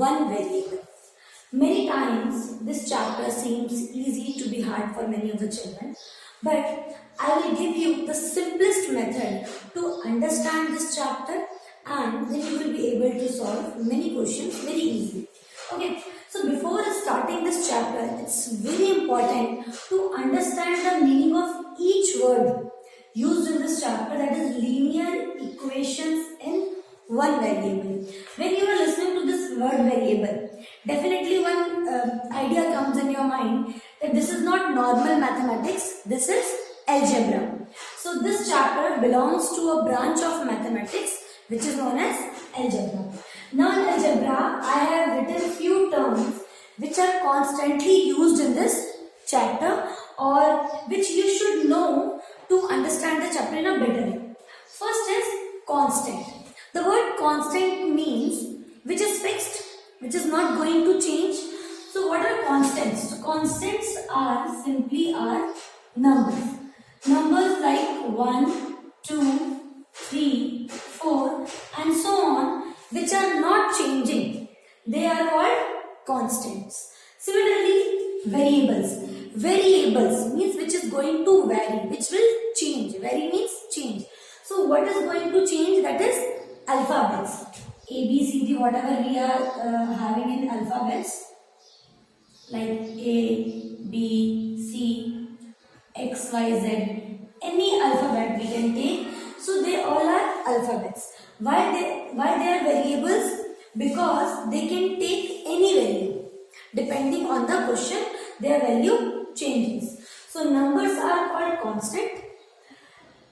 one variable. Many times this chapter seems easy to be hard for many of the children, but I will give you the simplest method to understand this chapter, and then you will be able to solve many questions very easily. Okay, so before starting this chapter, it's very important to understand the meaning of each word used in this chapter, that is linear equations in one variable. When you are listening to this word variable, definitely one idea comes in your mind that this is not normal mathematics, this is algebra. So this chapter belongs to a branch of mathematics which is known as algebra. Now in algebra, I have written few terms which are constantly used in this chapter, or which you should know to understand the chapter in a better way. First is constant. The word constant means which is fixed, which is not going to change. So what are constants? So constants are simply numbers. Numbers like 1, 2, 3, 4 and so on, which are not changing. They are called constants. Similarly, variables. Variables means which is going to vary, which will change. Vary means change. So what is going to change? That is alphabets. A, B, C, D, whatever we are having in alphabets, like A, B, C, X, Y, Z, any alphabet we can take. So they all are alphabets. Why they are variables? Because they can take any value. Depending on the question, their value changes. So numbers are called constant.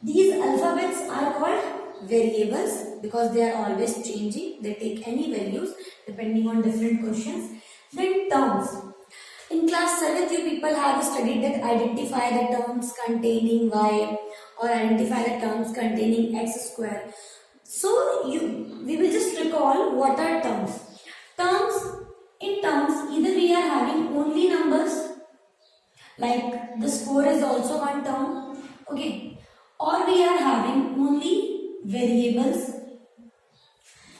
These alphabets are called variables because they are always changing. They take any values depending on different questions. Then terms. In class 7th, you people have studied that identify the terms containing y or identify the terms containing x square. So we will just recall what are terms. In terms, either we are having only numbers, like the score is also one term, okay, or we are having only variables,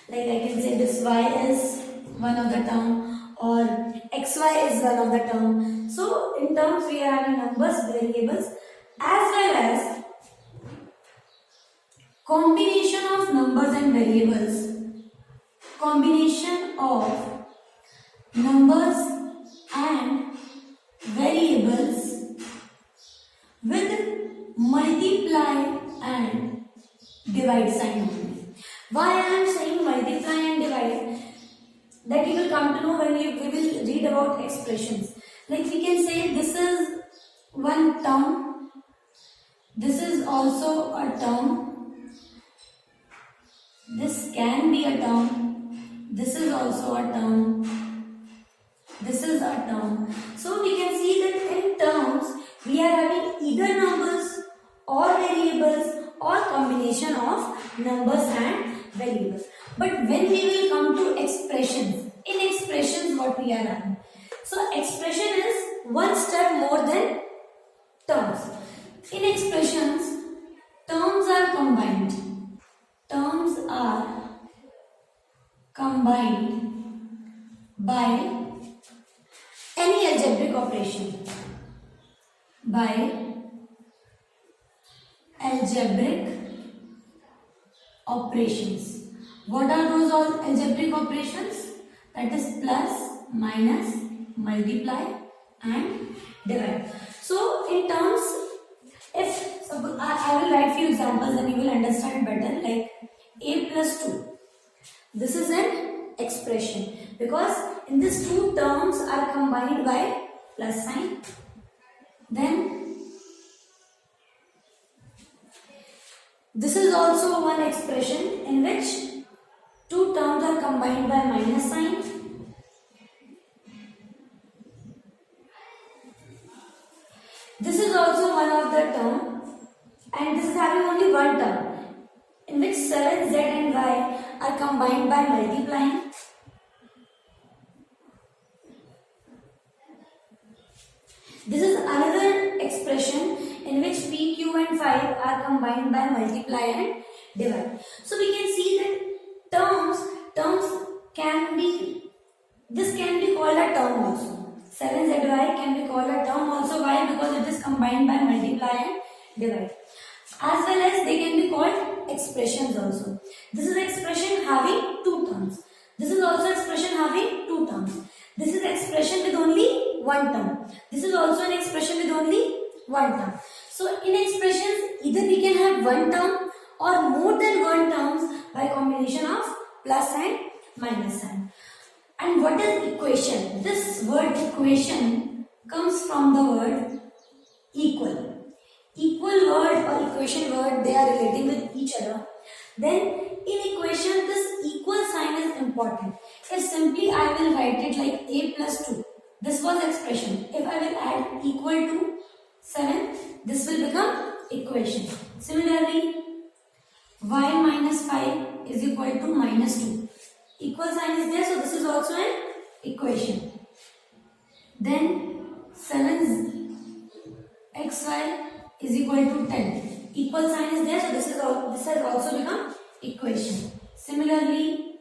like I can say this y is one of the term or xy is one of the term. So in terms we are having numbers, variables, as well as combination of numbers and variables. Combination of numbers and variables with multiply and divide sign only. Why I am saying multiply and divide? That you will come to know when we will read about expressions. Like we can say this is one term, this is also a term, this can be a term, this is also a term, this is a term. So we can see that in terms we are having either numbers or variables or combination of numbers and variables. But when we will come to expressions, in expressions what we are having? So expression is one step more than terms. In expressions, terms are combined. Terms are combined by any algebraic operation. By algebraic operations. What are those all algebraic operations? That is plus, minus, multiply and divide. So in terms, if suppose I will write few examples and you will understand better, like a plus 2. This is an expression because in these two terms are combined by plus sign. Then this is also one expression in which two terms are combined by minus sign. This is also one of the term, and this is having only one term in which 7, z and y are combined by multiplying. This is another expression in which p, q and 5 are combined by multiply and divide. So we can see that terms can be This can be called a term also. 7zy can be called a term also. Why? Because it is combined by multiply and divide. As well as they can be called expressions also. This is expression having two terms. This is also expression having two terms. This is expression with only one term. This is also an expression with only one term. So in expressions, either we can have one term or more than one terms by combination of plus and minus sign. And what is equation? This word equation comes from the word equal. Equal word or equation word, they are relating with each other. Then in equation, this equal sign is important. If simply I will write it like a plus 2, this was expression. If I will add equal to 7, this will become equation. Similarly, y minus 5 is equal to minus 2. Equal sign is there, so this is also an equation. Then 7xy is equal to 10. Equal sign is there, so this has also become equation. Similarly,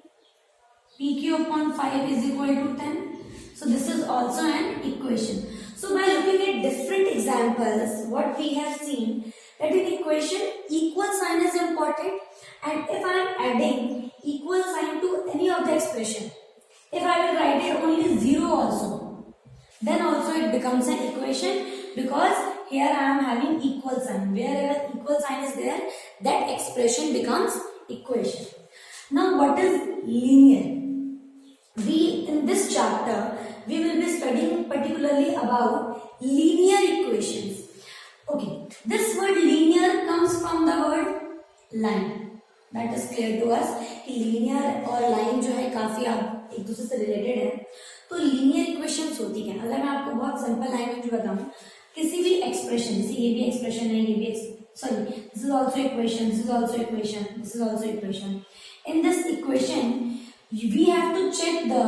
pq upon 5 is equal to 10. So this is also an equation. So by looking at different examples, what we have seen that in equation, equal sign is important, and if I am adding equal sign to any of the expression, if I will write it only 0 also, then also it becomes an equation, because here I am having equal sign. Wherever equal sign is there, that expression becomes equation. Now what is linear? In this chapter, we will be studying particularly about linear equations. Okay, this word linear comes from the word line. That is clear to us कि linear और line जो है काफी आप एक दूसरे से related है. तो linear equations होती हैं. अगर मैं आपको बहुत simple language में बताऊं, किसी भी expression, जैसे ये भी expression है, ये भी sorry, this is also equation, this is also equation, this is also equation. In this equation, we have to check the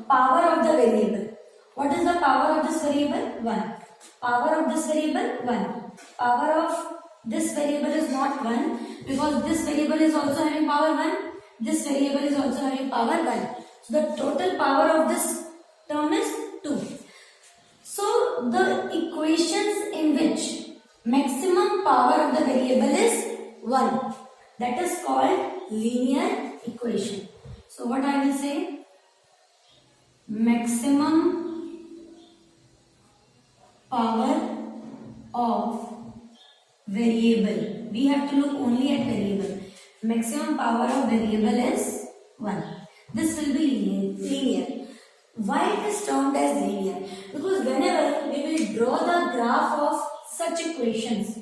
power of the variable. What is the power of this variable? 1. Power of this variable? 1. Power of this variable is not 1, because this variable is also having power 1. This variable is also having power 1. So the total power of this term is 2. So the equations in which maximum power of the variable is 1, that is called linear equation. So what I will say? Maximum power of variable. We have to look only at variable. Maximum power of variable is 1. This will be linear. Why it is termed as linear? Because whenever we will draw the graph of such equations,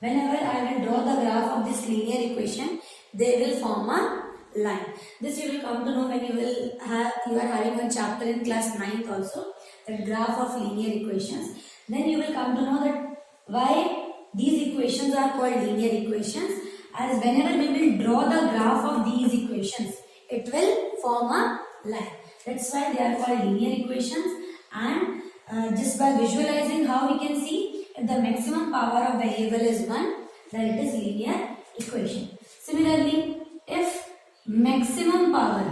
whenever I will draw the graph of this linear equation, they will form a line. This you will come to know when you are having a chapter in class 9th also, that graph of linear equations. Then you will come to know that why these equations are called linear equations, as whenever we will draw the graph of these equations, it will form a line. That's why they are called linear equations. And just by visualizing how we can see, if the maximum power of variable is 1, then it is linear equation. Similarly, if maximum power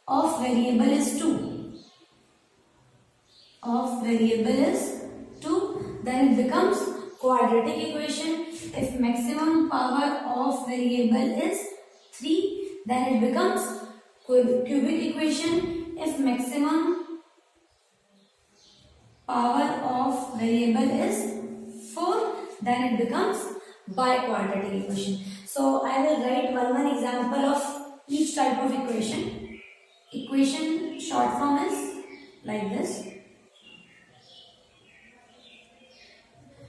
of variable is 2, then it becomes quadratic equation. If maximum power of variable is 3, then it becomes cubic equation. If maximum power of variable is 4, then it becomes biquadratic equation. So I will write one example of each type of equation. Equation short form is like this.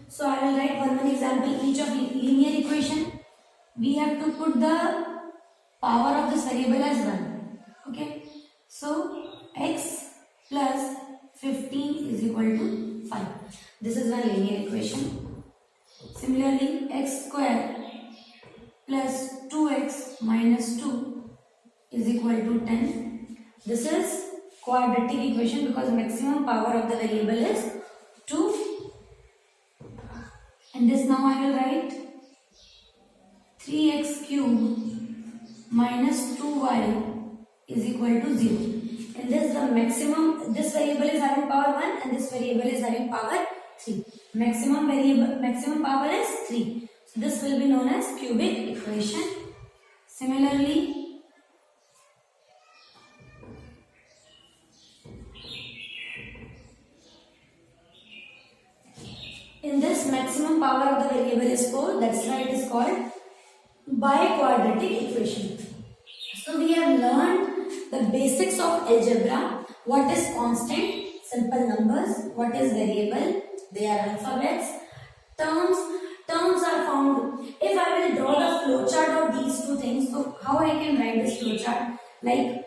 So I will write one example each of linear equation. We have to put the power of this variable as 1. Okay. So x plus 15 is equal to 5. This is one linear equation. Similarly, x square plus 2x minus 2 is equal to 10. This is quadratic equation because maximum power of the variable is 2. And this now I will write 3x cube minus 2y is equal to 0. In this, the maximum, this variable is having power 1 and this variable is having power 3. Maximum power is 3. So this will be known as cubic equation. Similarly, in this, maximum power of the variable is 4. That's why it is called biquadratic equation. So we have learned the basics of algebra. What is constant? Simple numbers. What is variable? They are alphabets. Terms are found. If I will draw the flowchart of these two things, so how I can write this flowchart? Like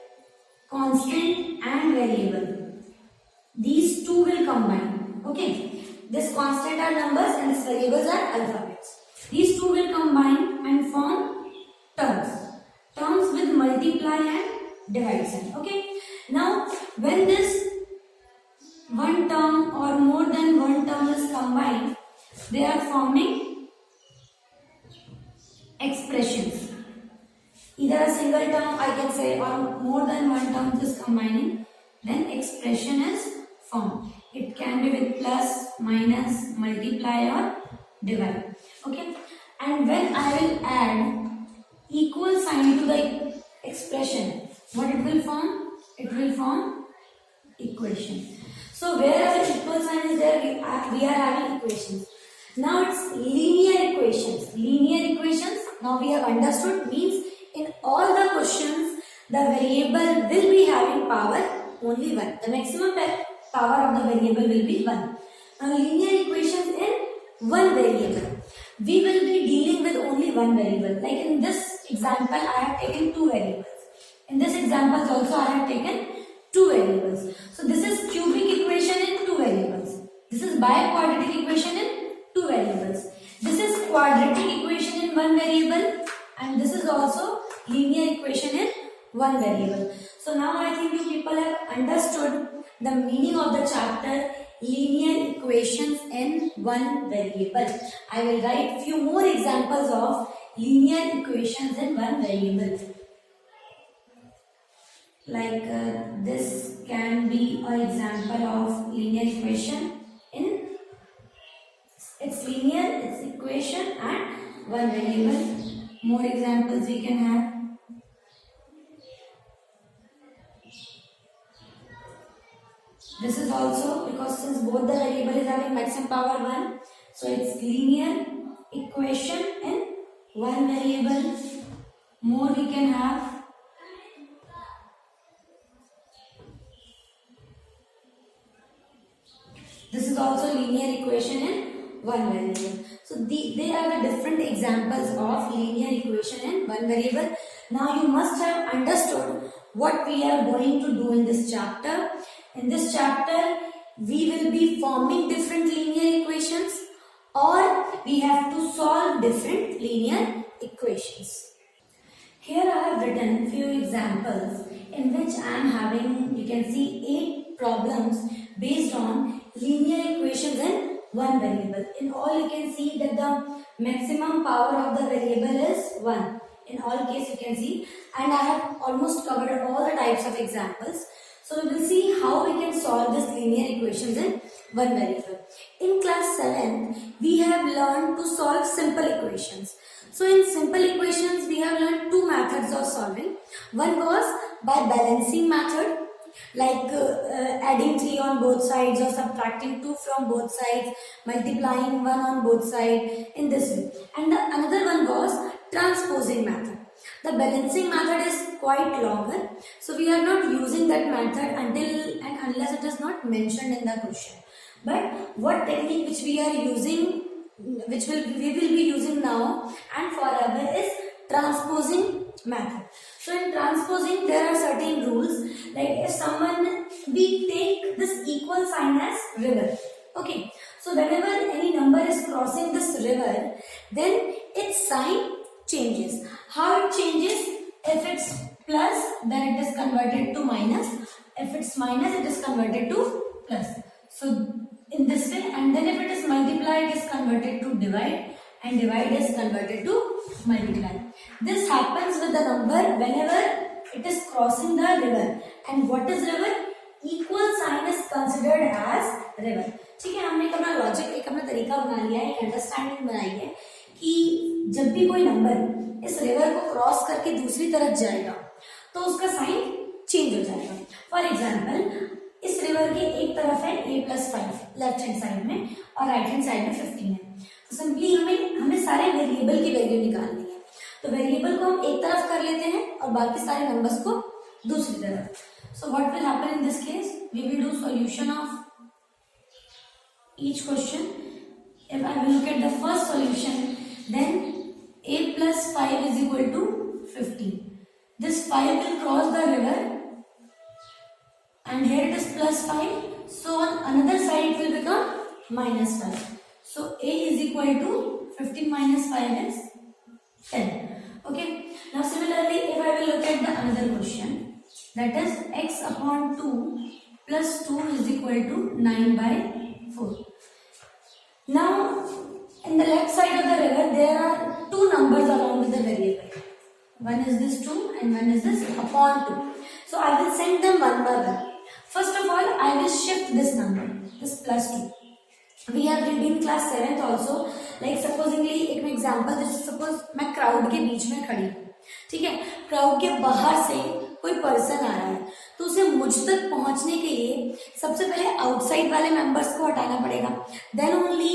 constant and variable. These two will combine. Okay. This constant are numbers and this variables are alphabets. These two will combine and form terms. Terms with multiply and divide sign. Okay. Now, when this one term or more than one term is combined, they are forming expressions. Either a single term I can say or more than one term is combining, then expression is formed. It can be with plus, minus, multiply or divide. Okay. And when I will add equal sign to the expression, what it will form? It will form equation. So wherever equal sign is there, we are having equations. Now it's linear equations. Linear equations, now we have understood, means in all the questions, the variable will be having power only 1. The maximum power of the variable will be 1. Now linear equations in one variable. We will be dealing with only one variable. Like in this example, I have taken two variables. In this example also I have taken two variables. So this is cubic equation in two variables. This is biquadratic equation in two variables. This is quadratic equation in one variable, and this is also linear equation in one variable. So now I think you people have understood the meaning of the chapter linear equations in one variable. I will write few more examples of linear equations in one variable. Like this can be an example of linear equation in its linear, its equation and one variable. More examples we can have. This is also, because since both the variable is having maximum power 1, so it's linear equation in one variable. More we can have. This is also linear equation in one variable. So they are the different examples of linear equation in one variable. Now you must have understood what we are going to do in this chapter. In this chapter, we will be forming different linear equations, or we have to solve different linear equations. Here I have written few examples in which I am having, you can see 8 problems based on linear equations in one variable. In all, you can see that the maximum power of the variable is 1. In all case you can see, and I have almost covered all the types of examples. So we will see how we can solve this linear equations in one variable. In class 7, we have learned to solve simple equations. So in simple equations, we have learned 2 methods of solving. One was by balancing method, like adding 3 on both sides or subtracting 2 from both sides, multiplying 1 on both sides in this way. And another one was transposing method. The balancing method is quite longer, so we are not using that method until and unless it is not mentioned in the question. But what technique which we are using, which we will be using now and forever, is transposing method. So in transposing, there are certain rules. Like if we take this equal sign as river. Okay. So whenever any number is crossing this river, then its sign changes. How it changes? If it's plus, then it is converted to minus. If it's minus, it is converted to plus. So in this way, and then if it is multiply, it is converted to divide, and divide is converted to multiply. This happens with the number whenever it is crossing the river. And what is river? Equal sign is considered as river. ठीक है, हमने अपना logic, एक अपना तरीका बना लिया है, एक अंडरस्टैंडिंग बनाई है कि जब भी कोई नंबर इस रिवर को क्रॉस करके दूसरी तरफ जाएगा तो उसका साइन चेंज हो जाएगा. फॉर एग्जाम्पल, इस रिवर के एक तरफ है a+5 लेफ्ट हैंड साइड में और राइट हैंड साइड में 15 है. तो सिंपली हमें सारे वेरिएबल की वैल्यू निकालनी है. तो वेरिएबल को हम एक तरफ कर लेते हैं और बाकी सारे नंबर्स को दूसरी तरफ. So what will happen in this case? We will do solution of each question. If I will look at the first solution, then a+5 is equal to 15. This 5 will cross the river and here it is +5. So on another side it will become -5. So a is equal to 15 minus 5 is 10. Okay. Now similarly, if I will look at the another question, that is x upon 2 plus 2 is equal to 9/4. Now in the left side of the river there are two numbers along with the variable. One is this 2 and one is this upon 2. So I will send them one by one. First of all, I will shift this number, this +2. We have read in class 7th also. Like supposingly, एक example, जैसे suppose मैं crowd के बीच में खड़ी हूँ, ठीक है, crowd के बाहर से कोई पर्सन आ रहा है, तो उसे मुझ तक पहुंचने के लिए सबसे पहले आउटसाइड वाले मेंबर्स को हटाना पड़ेगा, then only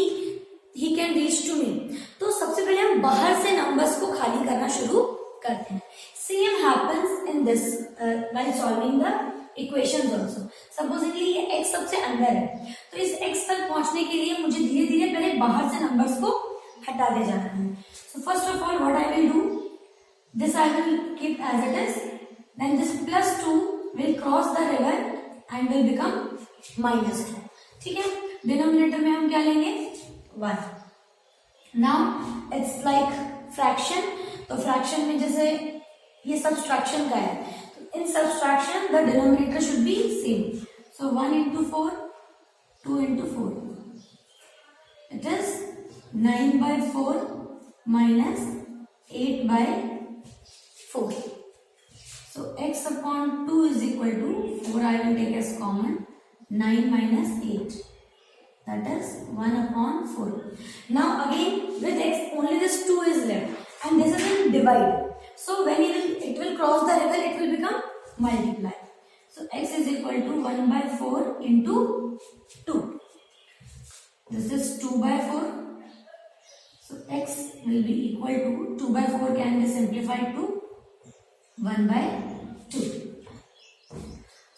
he can reach to me. तो सबसे पहले हम बाहर से नंबर्स को खाली करना शुरू करते हैं. Same happens in this while solving the equations also. Supposedly ये x सबसे अंदर है, तो इस x तक पहुंचने के लिए मुझे धीरे धीरे पहले बाहर से नंबर्स को हटाते जाना है. So first of all what I will do, this I will keep as it is, then this +2 will cross the river and will become -2. ठीक है, डिनोमिनेटर में हम क्या लेंगे? 1. Now it's like fraction. तो फ्रैक्शन में जैसे ये सब्सट्रैक्शन का है, तो in subtraction the denominator should be same. So 1 into 4, 2 into 4, it is 9/4 minus 8/4. So x upon 2 is equal to 4. I will take as common 9 minus 8. That is 1 upon 4. Now again with x only this 2 is left and this is in divide. So when it will cross the river, it will become multiply. So x is equal to 1/4 into 2. This is 2/4. So x will be equal to 2/4 can be simplified to 1/2.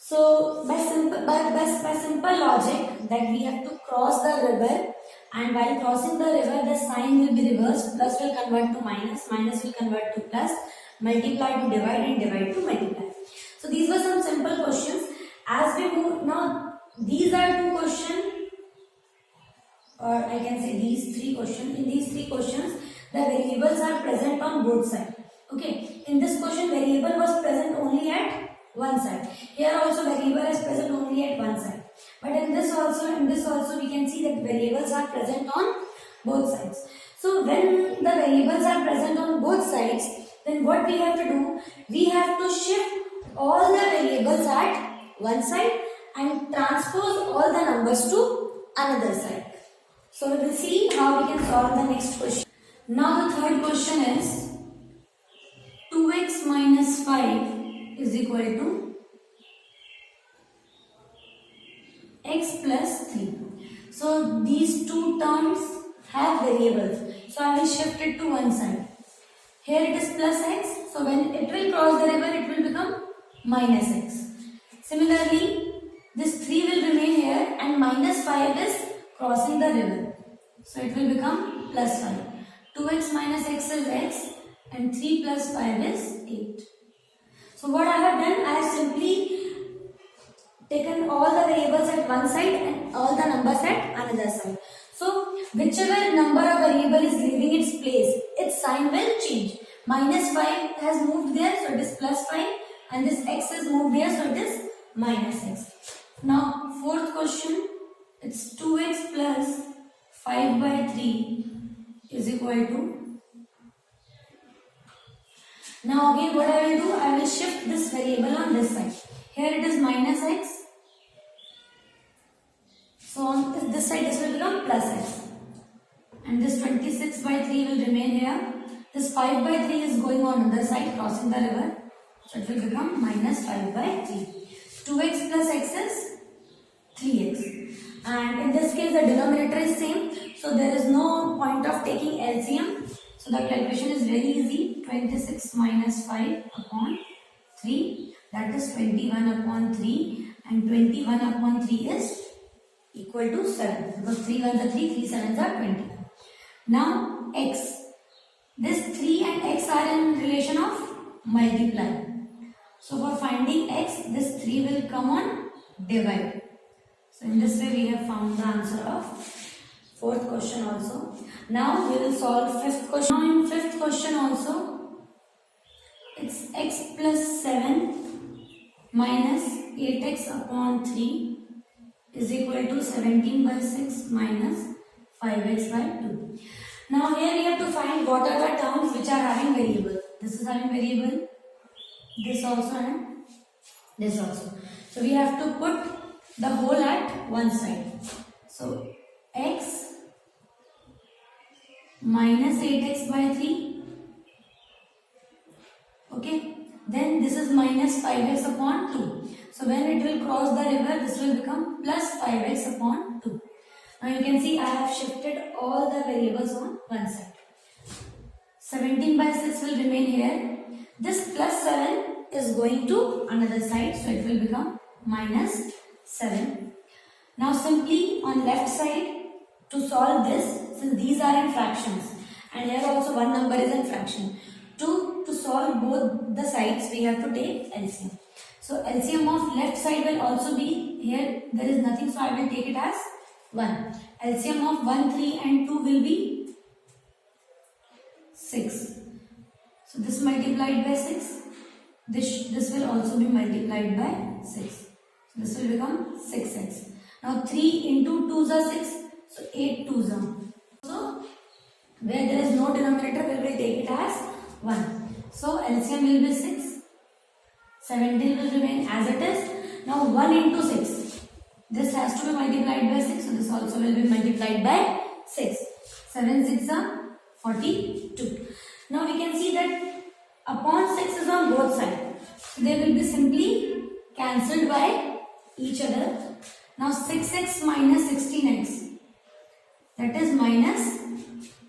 So by simple logic that we have to cross the river, and while crossing the river the sign will be reversed. Plus will convert to minus, minus will convert to plus, multiply to divide and divide to multiply. So these were some simple questions. As we move now, these are two questions, or I can say these three questions. In these three questions, the variables are present on both sides. Okay. In this question, variable was present only at one side. Here also variable is present only at one side. But in this also we can see that variables are present on both sides. So when the variables are present on both sides, then what we have to do? We have to shift all the variables at one side and transpose all the numbers to another side. So we will see how we can solve the next question. Now the third question is 2x minus 5 is equal to x plus 3. So these two terms have variables. So I will shift it to one side. Here it is plus x. So when it will cross the river, it will become minus x. Similarly, this 3 will remain here and minus 5 is crossing the river. So it will become plus 5. 2x minus x is x and 3 plus 5 is 8. So what I have done, I have simply taken all the variables at one side and all the numbers at another side. So whichever number or variable is leaving its place, its sign will change. Minus 5 has moved there, so it is plus 5, and this x is moved here, so it is minus x. Now fourth question, it's 2x plus 5/3 is equal to, Now again what I will do, I will shift this variable on this side. Here it is minus x. So on this side this will become plus x. And this 26 by 3 will remain here. This 5 by 3 is going on other side, crossing the river. So it will become minus 5 by 3. 2x plus x is 3x. And in this case the denominator is same. So there is no point of taking LCM. So the calculation is very easy. 26 minus 5 upon 3. That is 21 upon 3. And 21 upon 3 is equal to 7. Because 3 1s are 3, 3 7s are 21. Now x. This 3 and x are in relation of multiply. So for finding x, this 3 will come on divide. So in this way we have found the answer of fourth question also. Now we will solve fifth question. Now in fifth question also, it's x plus 7 minus 8x upon 3 is equal to 17 by 6 minus 5x by 2. Now here we have to find what are the terms which are having variable. This is having variable, this also and this also. So we have to put the whole at one side. So x minus 8x by 3. Okay. Then this is minus 5x upon 2. So when it will cross the river, this will become plus 5x upon 2. Now you can see I have shifted all the variables on one side. 17 by 6 will remain here. This plus 7 is going to another side, so it will become minus 7. Now simply on left side to solve this, since these are in fractions and here also one number is in fraction. To solve both the sides we have to take LCM. So LCM of left side will also be, here there is nothing, so I will take it as 1. LCM of 1, 3 and 2 will be 6. So this multiplied by 6. This will also be multiplied by 6. So this will become 6x. Now 3 into 2 is 6. So 8 2s are. So where there is no denominator, we will take it as 1. So LCM will be 6. 17 will remain as it is. Now 1 into 6. This has to be multiplied by 6. So this also will be multiplied by 6. 7 6 are 42. Now we can see that upon 6 is on both sides. So they will be simply cancelled by each other. Now 6x minus 16x. That is minus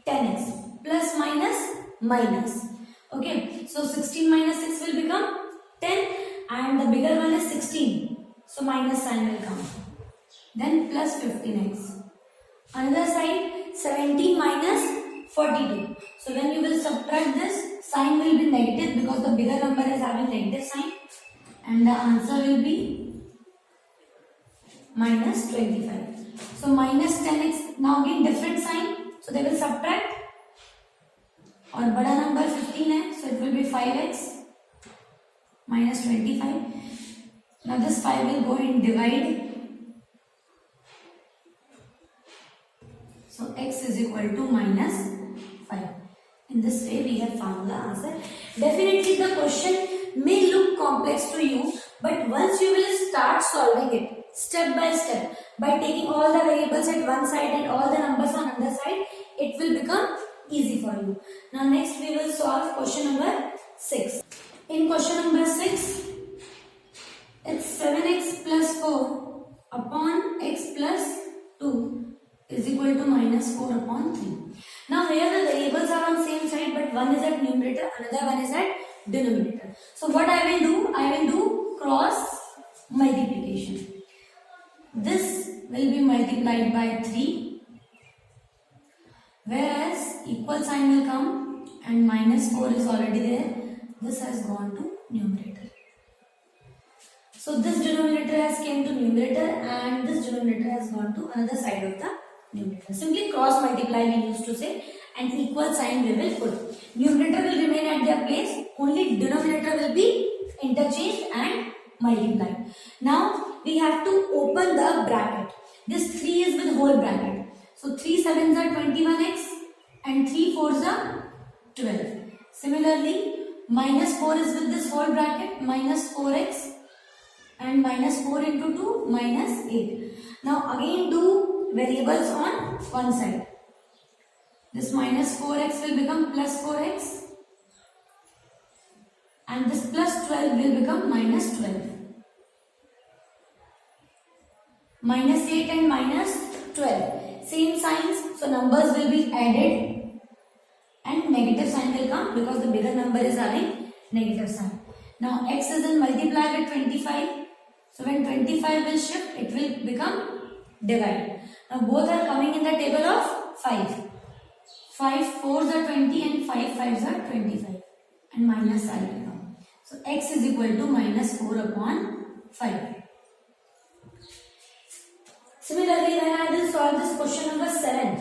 10x. Plus minus minus. Okay. So 16 minus 6 will become 10. And the bigger one is 16. So minus sign will come. Then plus 15x. Another side 17 minus 42. So when you will subtract this, sign will be negative because the bigger number is having negative sign. And the answer will be minus 25. So minus 10x. Now again different sign. So they will subtract. और बड़ा number 15 है. So it will be 5x minus 25. Now this 5 will go in divide. So x is equal to minus 5. In this way we have found the answer. Definitely the question may look complex to you, but once you will start solving it step by step by taking all the variables at one side and all the numbers on other side, it will become easy for you. Now next we will solve question number 6. In question number 6, it's 7x plus 4 upon x plus 2 is equal to minus 4 upon 3. Now here the variables are on same side, but one is at numerator, another one is at denominator. So what I will do cross multiplication. This will be multiplied by 3, whereas equal sign will come and minus 4 is already there. This has gone to numerator. So this denominator has came to numerator and this denominator has gone to another side of the numerator. Simply cross multiply we used to say, and equal sign we will put. Numerator will remain at their place, only denominator will be interchanged and multiplied. Now we have to open the bracket. This 3 is with whole bracket. So 3 7s are 21x and 3 4s are 12. Similarly, minus 4 is with this whole bracket, minus 4x, and minus 4 into 2, minus 8. Now again do variables on one side. This minus 4x will become plus 4x, and this plus 12 will become minus 12. Minus 8 and minus 12. Same signs, so numbers will be added and negative sign will come because the bigger number is having negative sign. Now x is in multiplier with 25. So when 25 will shift, it will become divide. Now both are coming in the table of 5. 5 4s are 20 and 5 5s are 25. And minus sign will come. So x is equal to minus 4 upon 5. Similarly, when I will solve this question number 7,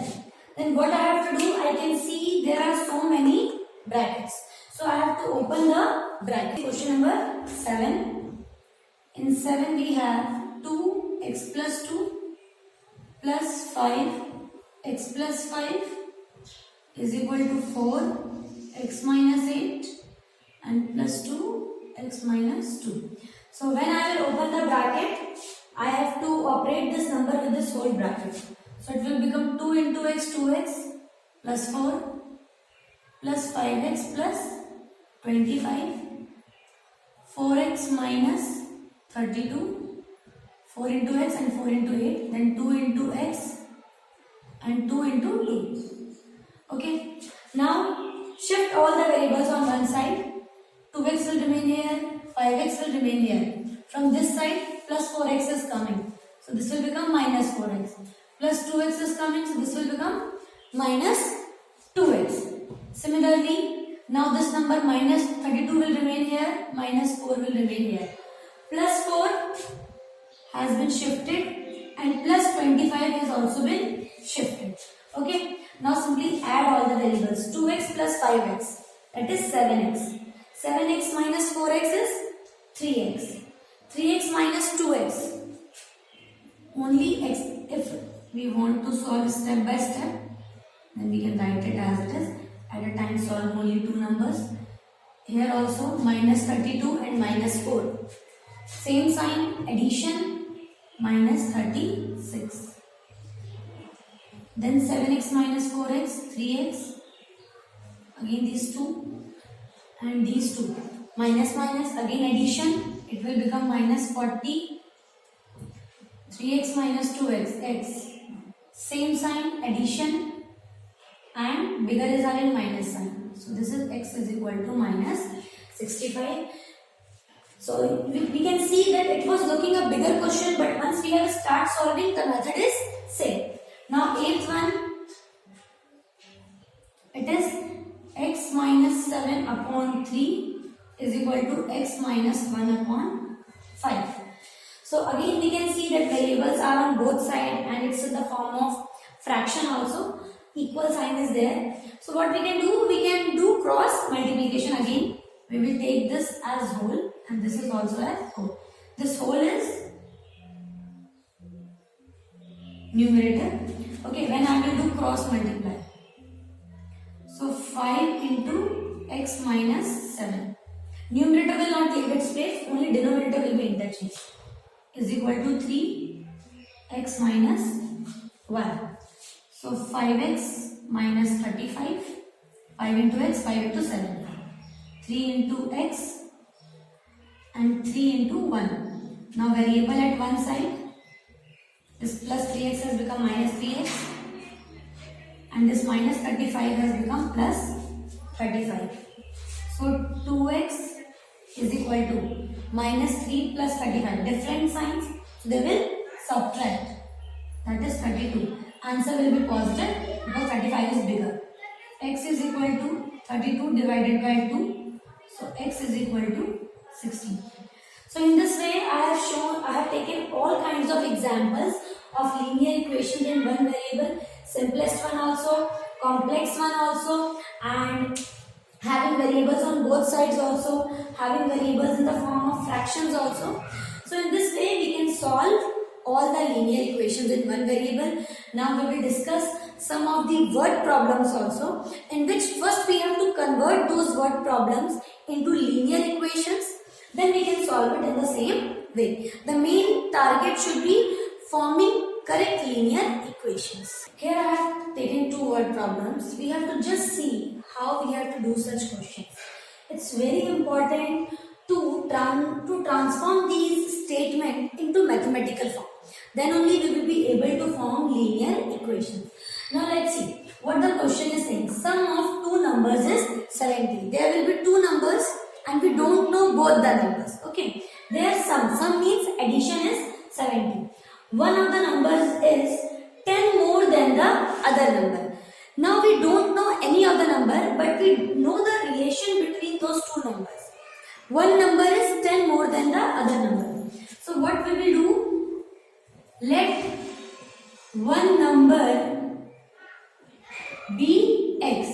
then what I have to do, I can see there are so many brackets. So I have to open the bracket. Question number 7. In 7 we have 2x plus 2 plus 5x plus 5 is equal to 4x minus 8 and plus 2x minus 2. So when I will open the bracket, I have to operate this number with this whole bracket. So it will become 2 into x, 2x plus 4 plus 5x plus 25, 4x minus 32, 4 into x and 4 into 8, then 2 into x and 2 into 2. Okay. Now shift all the variables on one side. 2x will remain here, 5x will remain here. From this side, plus 4x is coming. So this will become minus 4x. Plus 2x is coming, so this will become minus 2x. Similarly, now this number minus 32 will remain here, minus 4 will remain here. Plus 4 has been shifted and plus 25 has also been shifted. Okay, now simply add all the variables. 2x plus 5x, that is 7x. 7x minus 4x is 3x. 3x minus 2x, only x. If we want to solve step by step, then we can write it as it is. At a time solve only two numbers. Here also minus 32 and minus 4. Same sign, addition, minus 36. Then 7x minus 4x, 3x. Again these two and these two. Minus minus, again addition. It will become minus 40, 3x minus 2x, x. Same sign, addition, and bigger is having minus sign. So this is x is equal to minus 65. So we can see that it was looking a bigger question, but once we have start solving, the method is same. Now 8th one, it is x minus 7 upon 3 is equal to x minus 1 upon 5. So again we can see that variables are on both sides and it's in the form of fraction also. Equal sign is there. So what we can do cross multiplication again. We will take this as whole and this is also as whole. This whole is numerator. Okay, when I will do cross multiply. So 5 into x minus 7. Numerator will not take its place, only denominator will be interchanged. Is equal to 3x minus 1. So 5x minus 35. 5 into x, 5 into 7. 3 into x and 3 into 1. Now variable at one side. This plus 3x has become minus 3x. And this minus 35 has become plus 35. So 2x is equal to minus 3 plus 35. Different signs, so they will subtract. That is 32. Answer will be positive because 35 is bigger. X is equal to 32 divided by 2. So x is equal to 16. So in this way I have taken all kinds of examples of linear equations in one variable. Simplest one also, complex one also, and having variables on both sides also, having variables in the form of fractions also. So in this way we can solve all the linear equations in one variable. Now we will discuss some of the word problems also, in which first we have to convert those word problems into linear equations, then we can solve it in the same way. The main target should be forming correct linear equations. Here I have taken two word problems. We have to just see how we have to do such questions. It's very important to transform these statements into mathematical form. Then only we will be able to form linear equations. Now let's see what the question is saying. Sum of two numbers is 70. There will be two numbers and we don't know both the numbers. Okay. Their sum. Sum means addition is 70. One of the numbers is 10 more than the other number. Now we don't know any of the number, but we know the relation between those two numbers. One number is 10 more than the other number. So what we will do? Let one number be x.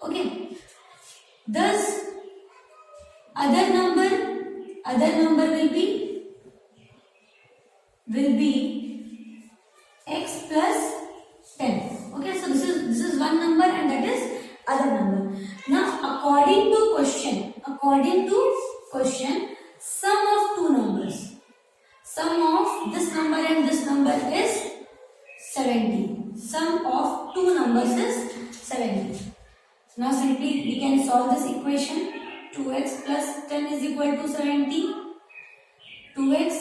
Okay. Thus other number will be x plus 10. Okay, so this is one number and that is other number. Now according to question, sum of two numbers. Sum of this number and this number is 70. Sum of two numbers is 70. Now simply we can solve this equation. 2x plus 10 is equal to 70. 2x,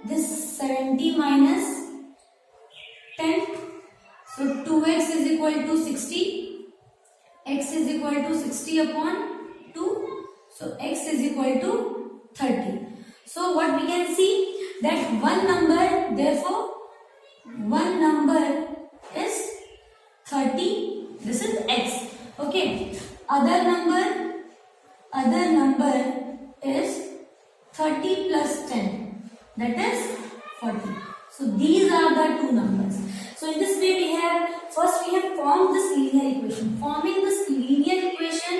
this 70 minus 10. So 2x is equal to 60. X is equal to 60 upon 2. So x is equal to 30. So what we can see that one number, therefore one number is 30. This is x. Okay. Other number is 30 plus 10. That is 40. So these are the two numbers. So in this way we have formed this linear equation. Forming this linear equation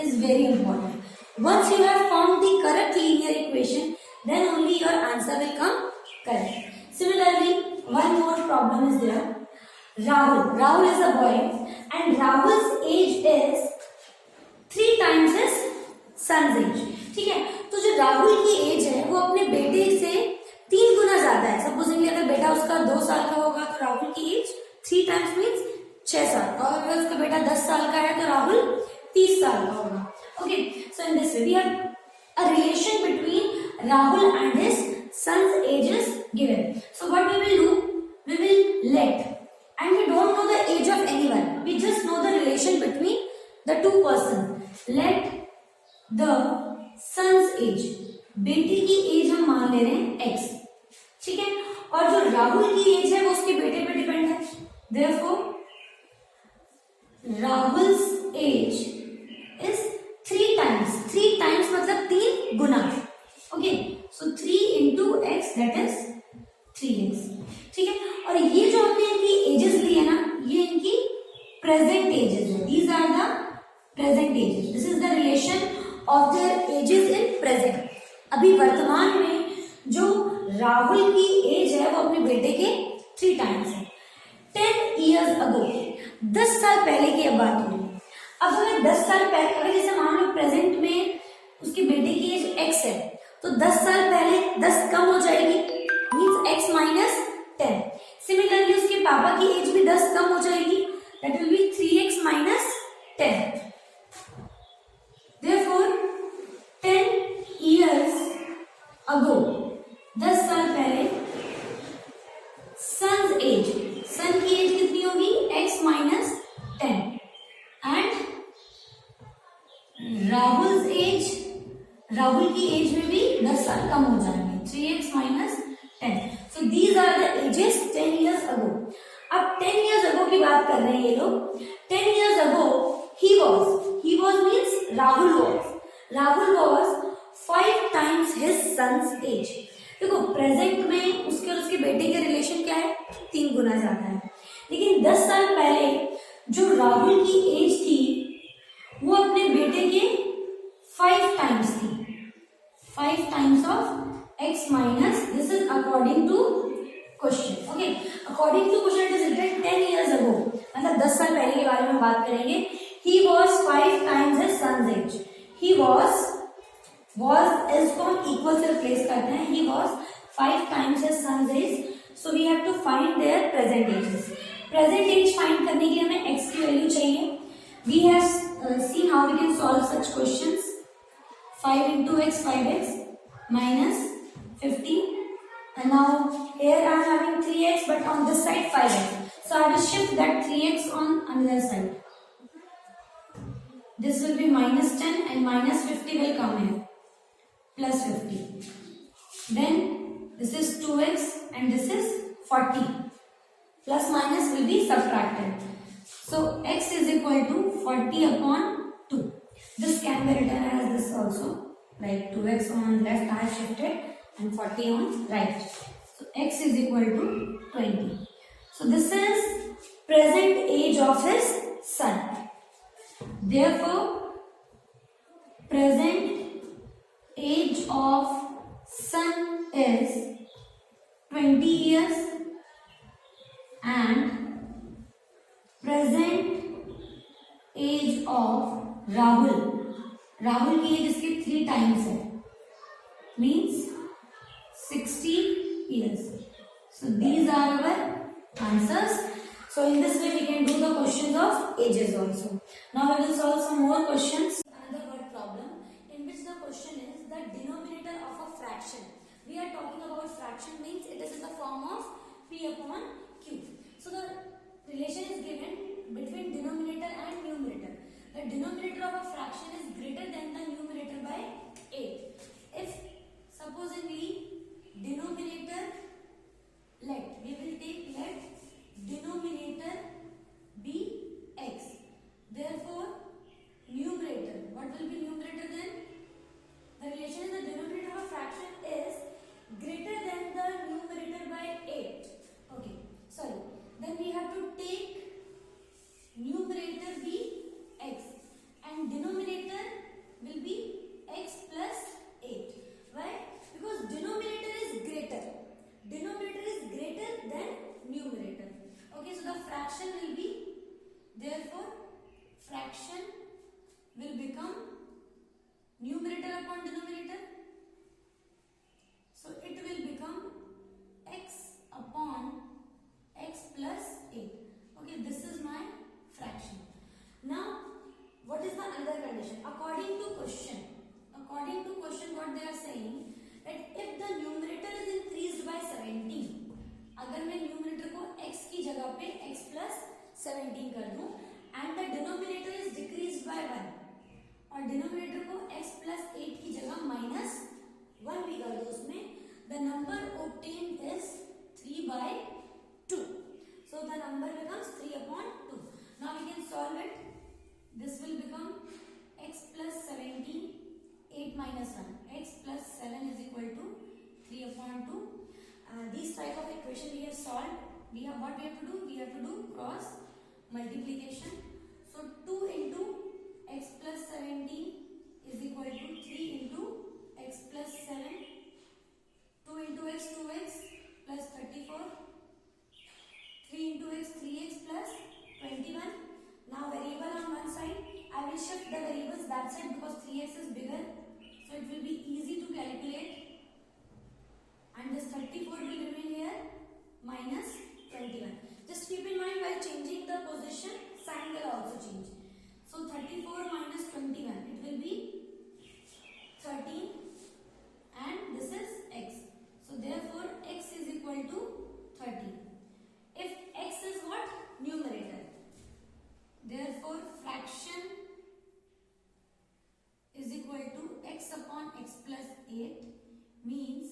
is very important. Once you have formed the correct linear equation, then only your answer will come correct. Similarly, one more problem is there. Rahul is a boy and Rahul's age is 3 times his son's age. ठीक है, तो जो राहुल की as है वो अपने बेटे से 3 गुना ज्यादा है. सपोजिंगली अगर बेटा उसका 2 साल का होगा तो राहुल की एज 3 टाइम्स मीन्स 6 साल, और अगर उसका बेटा 10 साल का है तो राहुल 30 साल का होगा. Okay, so in this way we have a relation between Rahul and his son's age is given. So what we will do? We will let, and we don't know the age of anyone. We just know the relation between the two persons. Let the son's age. बेटी की as हम मान ले रहे हैं x, ठीक है, और जो राहुल की एज है वो उसके बेटे पे डिपेंड है. Therefore, राहुल's age is 3 times. 3 times मतलब 3 गुना. Okay, so 3 into x that is 3x. ठीक है, और ये जो हमने इनकी एजेस ली है ना, ये इनकी प्रेजेंट एजेस है. These are the present ages. This is the relation of their ages in present. अभी वर्तमान में जो राहुल की एज है वो अपने बेटे के 3 टाइम्स है. 10 years ago, 10 साल पहले की अब बात हो रही है. अब अगर 10 साल पहले, अगर जैसे मान लो प्रेजेंट में उसके बेटे की एज x है, तो 10 साल पहले 10 कम हो जाएगी, मीन्स x माइनस 10. सिमिलरली उसके पापा की एज भी 10 कम हो जाएगी, that will be 3x minus 10. Therefore, 10 years ago, 10 साल पहले, son's age, सन की एज कितनी होगी? x minus 10. एंड राहुल की एज में भी 10 साल कम हो जाएंगे, 3x minus 10. So these are the ages 10 years ago. अब 10 years ago की बात कर रहे हैं ये लोग. 10 years ago he was means Rahul was 5 times his son's age. देखो प्रेजेंट में उसके और उसके बेटे के रिलेशन क्या है? 3 गुना ज्यादा है. लेकिन 10 साल पहले जो राहुल की एज थी वो अपने बेटे के 5 टाइम्स थी. 5 times of x minus, this is according to question. Okay, according to question it is written 10 years ago, मतलब 10 साल पहले के बारे में बात करेंगे. He was 5 times his son's age. He was was is को हम equal से replace करते हैं. He was 5 times his son's age. So we have to find their present ages. Present age find करने के लिए हमें x की वैल्यू चाहिए. We have seen how we can solve such questions. 5 into x 5x minus 50. And now here I am having 3x, but on this side 5x. So I will shift that 3x on another side. This will be minus 10 and minus 50 will come here. Plus 50. Then this is 2x and this is 40. Plus minus will be subtracted. So x is equal to 40 upon 2. This can be written as this also. Like 2x on left I have shifted and 40 on right. So x is equal to 20. So this is present age of his son. Therefore, present age of son is 20 years and present age of Rahul की as इसके 3 times है, means 60 years. So these are our answers. So in this way we can do the questions of ages also. Now we will solve some more questions. Another word problem in which the question is the denominator of a fraction. We are talking about fraction, means it is in the form of p upon q. So the relation is given between denominator and numerator. The denominator of a fraction is greater than the numerator by 8. If supposedly denominator, let denominator be x. Therefore numerator, what will be numerator then? The relation in the denominator of a fraction is greater than the numerator by 8. Okay, sorry. Then we have to take numerator be x and denominator will be x plus 8. Why? Because denominator is greater. Denominator is greater than numerator. Okay, so the fraction will be, therefore fraction will become numerator upon denominator. So it will become x upon x plus 8. Okay, this is my fraction. Now what is the another condition? According to question what they are saying, that if the numerator is increased by 17, अगर मैं numerator को x की जगह पे x plus 17 कर दूं and the denominator is decreased by 1 और denominator को x plus 8 की जगह minus 1 भी कर दो उसमें, the number obtained is 3 by 2. So the number becomes 3 upon 2. Now we can solve it. This will become x plus 17, 8 minus 1. X plus 7 is equal to 3 upon 2. These type of equation we have solved. What we have to do? We have to do cross multiplication. So 2 into x plus 17 is equal to 3 into x plus 7. 2 into x 2x plus 34. 3 into x 3x plus 21. Now variable on one side, I will shift the variables that side because 3x is bigger, so it will be easy to calculate, and this 34 will remain here minus 21. Just keep in mind while changing the position, sign will also change. So 34 minus 21, it will be 13 and this is x. So therefore x is equal to 13. If x is what? Numerator. Therefore fraction is equal to x upon x plus 8 means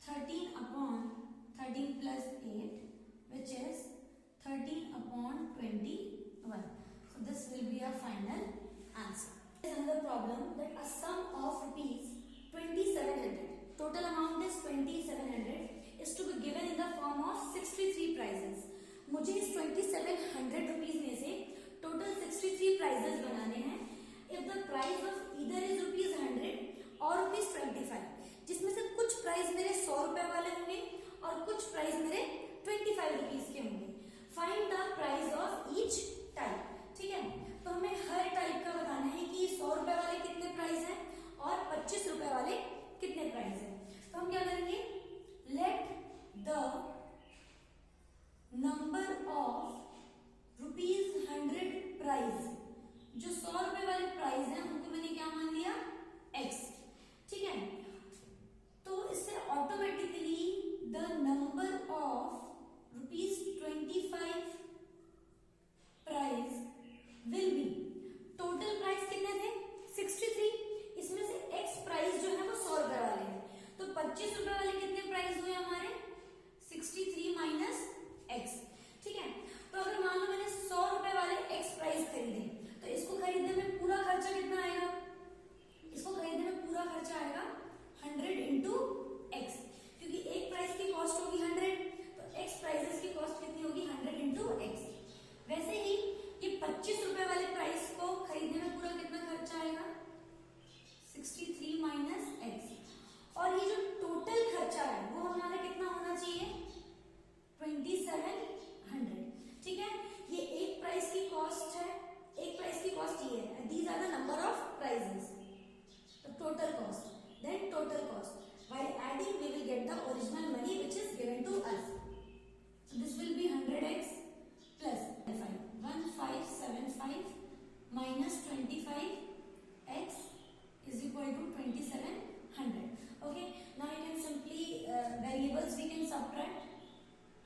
13 upon 13 plus 8, which is 13 upon 21. So this will be our final answer. There is another problem that a sum of rupees 2700, total amount is 2700, is to be given in the form of 63 prizes. मुझे इस 2700 rupees में से total 63 prices बनाने हैं. If the price of either is rupees 100 और rupees 25, जिसमें से कुछ प्राइस मेरे 100 रुपए वाले होंगे और कुछ प्राइस मेरे 25 रुपीज के होंगे. Find the price of each type. ठीक है, तो हमें हर टाइप का बताना है कि 100 रुपए वाले कितने प्राइस हैं subtract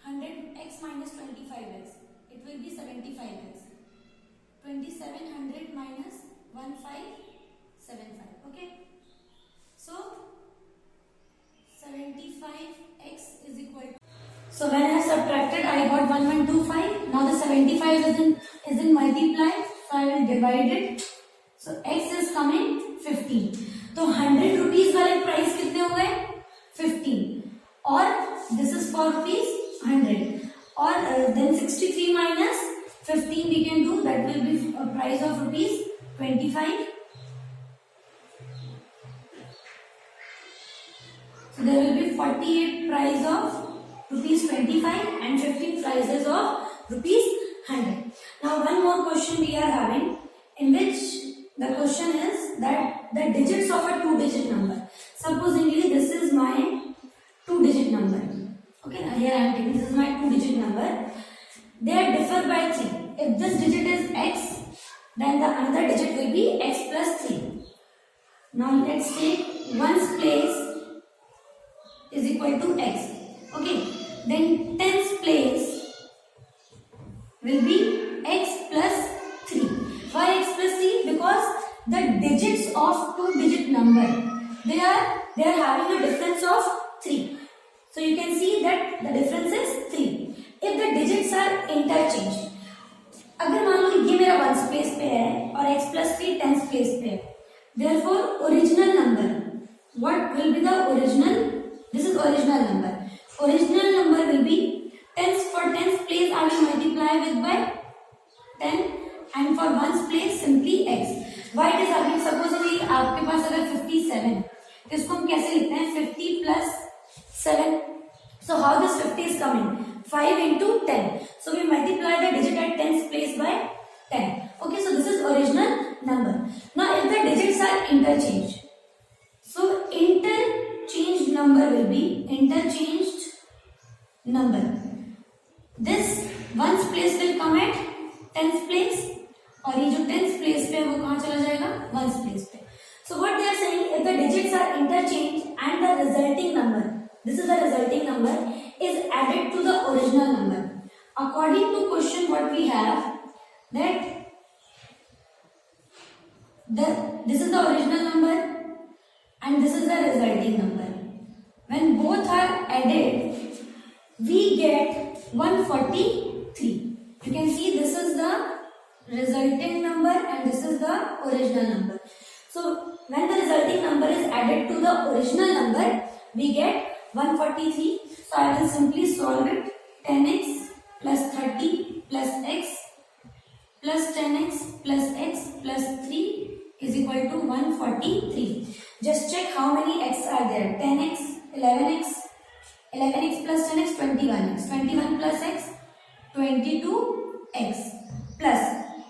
100x minus 25x. It will be 75x. 2700 minus 1575. Okay. So 75x is equal to. So when I have subtracted, I got 1125. Now the 75 is in multiply. So I will divide it. So x is coming 15. तो 100 rupees वाले price कितने हो गए 15 और this is for rupees 100 और then 63 minus 15 we can do, that will be a price of rupees 25. So there will be 48 price of rupees 25 and 15 prices of rupees 100. Now one more question we are having, in which the question is that the digits of a 2-digit number. Supposingly this is my 2-digit number. Okay, here I am taking, this is my 2-digit number. They are differ by 3. If this digit is x, then the another digit will be x plus 3. Now let's take ones place is equal to x. Okay, then tens place will be x plus 3. Why x plus 3? Because the digits of 2-digit number, they are having a difference of 3. So you can see that the difference is 3. If the digits are interchanged, अगर मान लो ये मेरा ones place पे है और x plus 3 tens place पे है, therefore original number, what will be the original? This is original number. Original number will be tens. For tens place I will multiply with by 10 and for ones place simply x. Why it is happening? Supposedly आपके पास अगर 57 तो इसको हम कैसे लिखते हैं 50 plus 7. So how this 50 is coming? 5 into 10. So we multiply the digit at tens place by 10. Okay, so this is original number. Now if the digits are interchanged, so interchanged number will be interchanged number. This ones place will come at tens place और ये जो tens place पे है वो कहाँ चला जाएगा ones place पे. So what they are saying, if the digits are interchanged and the resulting number, this is the resulting number, is added to the original number. According to question what we have, that this is the original number and this is the resulting number. When both are added, we get 143. You can see this is the resulting number and this is the original number. So when the resulting number is added to the original number, we get 143. So I will simply solve it. 10x plus 30 plus x plus 10x plus x plus 3 is equal to 143. Just check how many x are there. 10x, 11x, 11x plus 10x, 21x. 21 plus x, 22x plus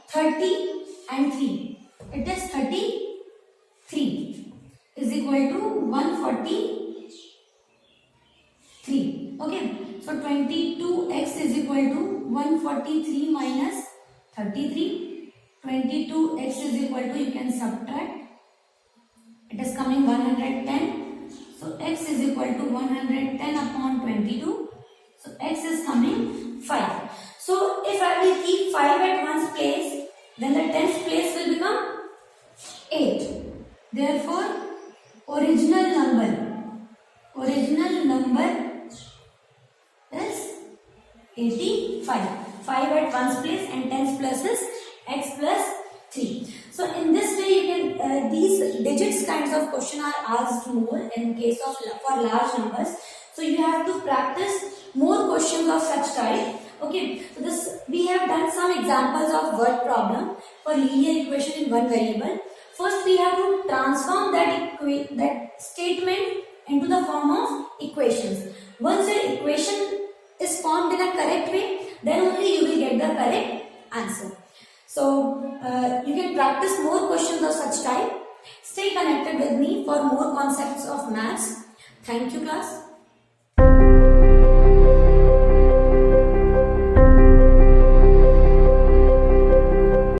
30 and 3. It is 33 is equal to 143. Okay, so 22x is equal to 143 minus 33. 22x is equal to, you can subtract, it is coming 110. So x is equal to 110 upon 22. So x is coming 5. So if I will keep 5 at ones place, then the tens place will become 8. Therefore original number is 85. 5 at ones place and tens place is x plus 3. So in this way you can these digits kinds of question are asked more in case of for large numbers. So you have to practice more questions of such type. Okay, so this we have done some examples of word problem for linear equation in one variable. First we have to transform that statement into the form of equations. Once your equation is formed in a correct way, then only you will get the correct answer. So you can practice more questions of such type. Stay connected with me for more concepts of maths. Thank you, class.